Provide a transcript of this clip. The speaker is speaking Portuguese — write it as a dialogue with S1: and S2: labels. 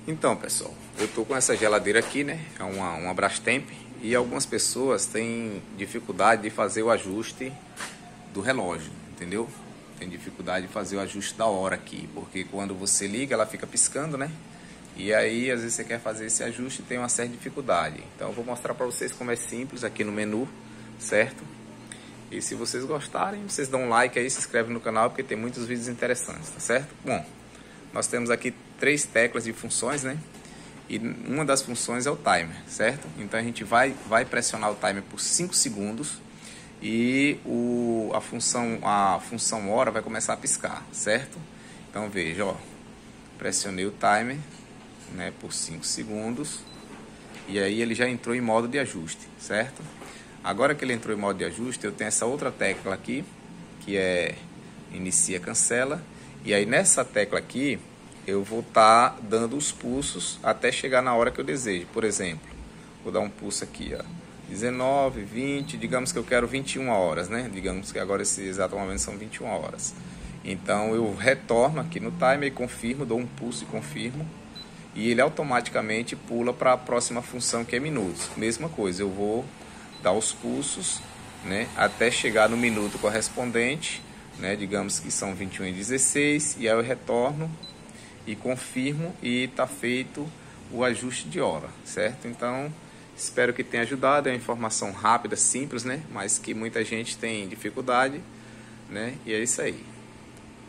S1: Então, pessoal, eu tô com essa geladeira aqui, né? É uma Brastemp, e algumas pessoas têm dificuldade de fazer o ajuste do relógio, entendeu? Tem dificuldade de fazer o ajuste da hora aqui, porque quando você liga ela fica piscando, né? E aí, às vezes você quer fazer esse ajuste e tem uma certa dificuldade. Então eu vou mostrar para vocês como é simples aqui no menu, certo? E se vocês gostarem, vocês dão um like aí, se inscrevem no canal, porque tem muitos vídeos interessantes, tá certo? Bom, nós temos aqui 3 teclas de funções, né? E uma das funções é o timer, certo? Então a gente vai pressionar o timer por 5 segundos e a função hora vai começar a piscar, certo? Então veja, ó, pressionei o timer, né, por 5 segundos e aí ele já entrou em modo de ajuste, certo? Agora que ele entrou em modo de ajuste, eu tenho essa outra tecla aqui, que é inicia, cancela, e aí nessa tecla aqui eu vou estar dando os pulsos até chegar na hora que eu desejo. Por exemplo, vou dar um pulso aqui, ó, 19, 20, digamos que eu quero 21 horas, né? Digamos que agora esse exato momento são 21 horas. Então eu retorno aqui no timer e confirmo, dou um pulso e confirmo, e ele automaticamente pula para a próxima função, que é minutos. Mesma coisa, eu vou dar os pulsos, né, até chegar no minuto correspondente, né, digamos que são 21h16, e aí eu retorno e confirmo e está feito o ajuste de hora, certo? Então espero que tenha ajudado. É uma informação rápida, simples, né, mas que muita gente tem dificuldade, né, e é isso aí.